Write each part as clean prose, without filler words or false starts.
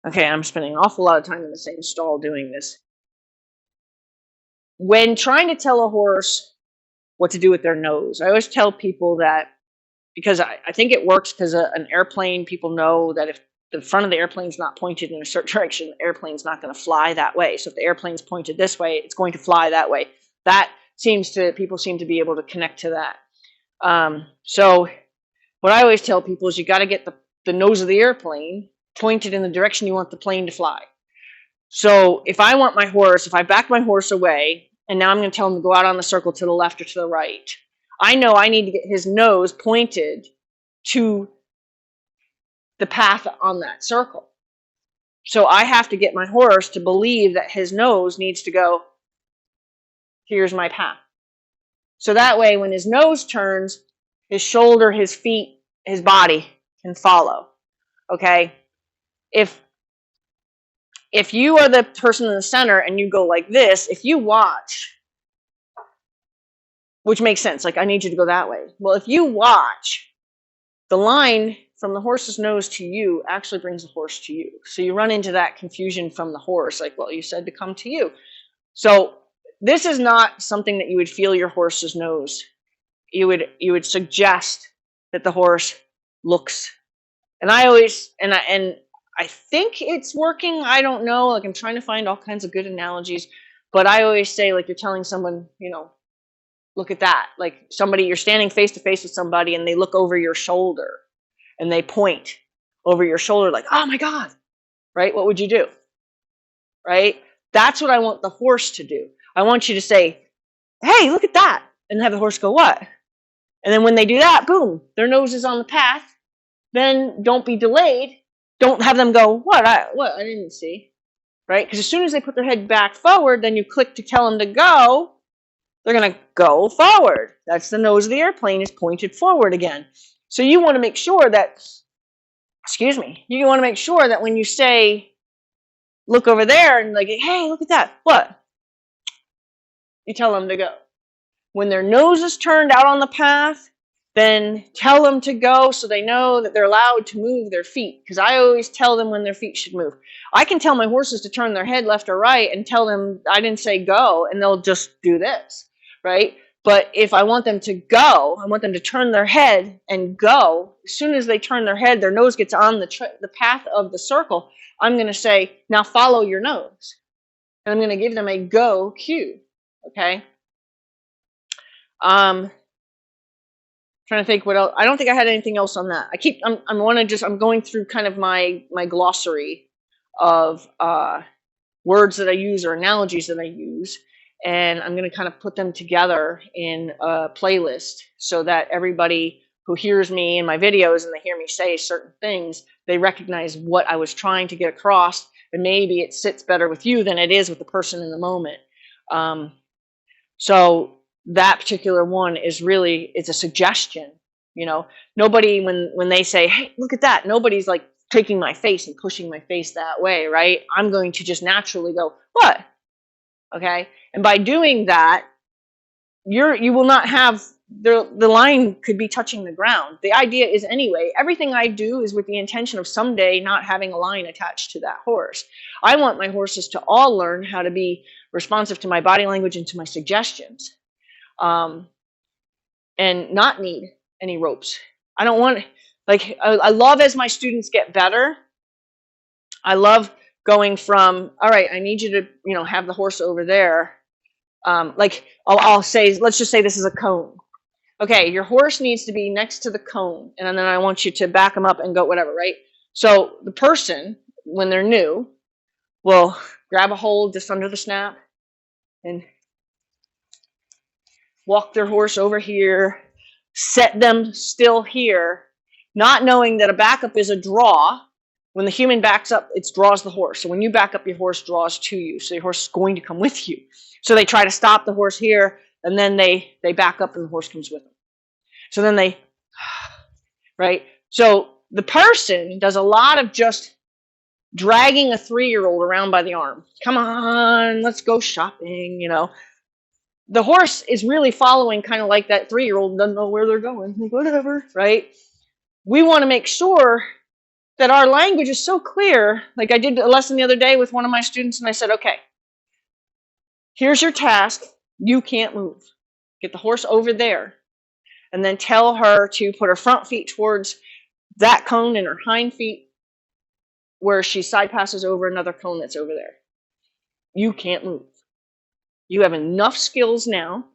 Okay, I'm spending an awful lot of time in the same stall doing this. When trying to tell a horse what to do with their nose, I always tell people that, because I think it works, because an airplane, people know that if the front of the airplane's not pointed in a certain direction, the airplane's not going to fly that way. So if the airplane's pointed this way, it's going to fly that way. People seem to be able to connect to that. So what I always tell people is you got to get the nose of the airplane pointed in the direction you want the plane to fly. So if I back my horse away, and now I'm going to tell him to go out on the circle to the left or to the right, I know I need to get his nose pointed to the path on that circle. So I have to get my horse to believe that his nose needs to go, here's my path. So that way, when his nose turns, his shoulder, his feet, his body can follow. Okay? If you are the person in the center and you go like this, if you watch, which makes sense, like I need you to go that way. Well, if you watch, the line from the horse's nose to you actually brings the horse to you. So you run into that confusion from the horse, like, well, you said to come to you. So this is not something that you would feel your horse's nose. You would suggest that the horse looks. And I think it's working. I don't know. Like, I'm trying to find all kinds of good analogies, but I always say, like, you're telling someone, look at that. Like you're standing face to face with somebody and they look over your shoulder and they point over your shoulder like, oh my God, right? What would you do? Right? That's what I want the horse to do. I want you to say, hey, look at that. And have the horse go, what? And then when they do that, boom, their nose is on the path. Then don't be delayed. Don't have them go, what? I didn't see. Right? Because as soon as they put their head back forward, then you click to tell them to go. They're going to go forward. That's the nose of the airplane is pointed forward again. So you want to make sure that, you want to make sure that when you say, look over there, and like, hey, look at that. What? You tell them to go. When their nose is turned out on the path, then tell them to go so they know that they're allowed to move their feet. Because I always tell them when their feet should move. I can tell my horses to turn their head left or right and tell them I didn't say go, and they'll just do this, right? But if I want them to go, I want them to turn their head and go. As soon as they turn their head, their nose gets on the path of the circle. I'm going to say, now follow your nose. And I'm going to give them a go cue, okay? Trying to think what else. I don't think I had anything else on that. I'm going through kind of my glossary of words that I use or analogies that I use, and I'm going to kind of put them together in a playlist so that everybody who hears me in my videos and they hear me say certain things, they recognize what I was trying to get across, and maybe it sits better with you than it is with the person in the moment. So that particular one it's a suggestion. Nobody, when they say, hey, look at that, nobody's like taking my face and pushing my face that way, right? I'm going to just naturally go, what? Okay. And by doing that, you will not have the line could be touching the ground. The idea is, anyway, everything I do is with the intention of someday not having a line attached to that horse. I want my horses to all learn how to be responsive to my body language and to my suggestions. And not need any ropes. I don't want, I love as my students get better. I love going from, all right, I need you to, have the horse over there. I'll say, let's just say this is a cone. Okay, your horse needs to be next to the cone, and then I want you to back them up and go whatever, right? So the person, when they're new, will grab a hold just under the snap and walk their horse over here, set them still here, not knowing that a backup is a draw. When the human backs up, it draws the horse. So when you back up, your horse draws to you. So your horse is going to come with you. So they try to stop the horse here, and then they back up and the horse comes with them. So then right? So the person does a lot of just dragging a 3-year-old around by the arm. Come on, let's go shopping, The horse is really following kind of like that 3-year-old doesn't know where they're going. Like, whatever, right? We want to make sure that our language is so clear. Like I did a lesson the other day with one of my students, and I said, okay, here's your task. You can't move. Get the horse over there. And then tell her to put her front feet towards that cone and her hind feet where she side passes over another cone that's over there. You can't move. You have enough skills now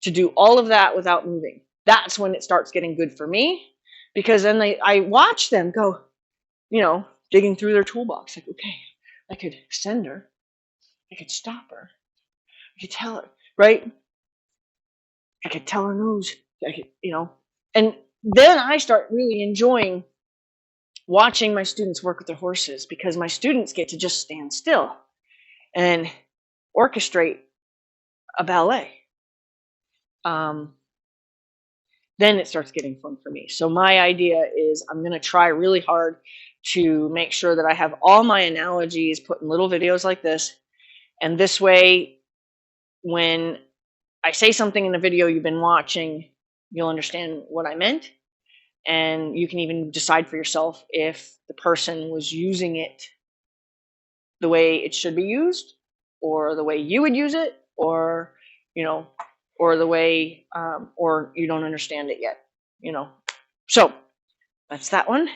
to do all of that without moving. That's when it starts getting good for me, because then I watch them go, digging through their toolbox. Like, okay, I could send her. I could stop her. I could tell her, right? I could tell her nose. I could, and then I start really enjoying watching my students work with their horses, because my students get to just stand still and orchestrate a ballet. Then it starts getting fun for me. So my idea is I'm going to try really hard to make sure that I have all my analogies put in little videos like this. And this way, when I say something in a video you've been watching, you'll understand what I meant. And you can even decide for yourself if the person was using it the way it should be used, or the way you would use it, or, or the way, or you don't understand it yet, So that's that one.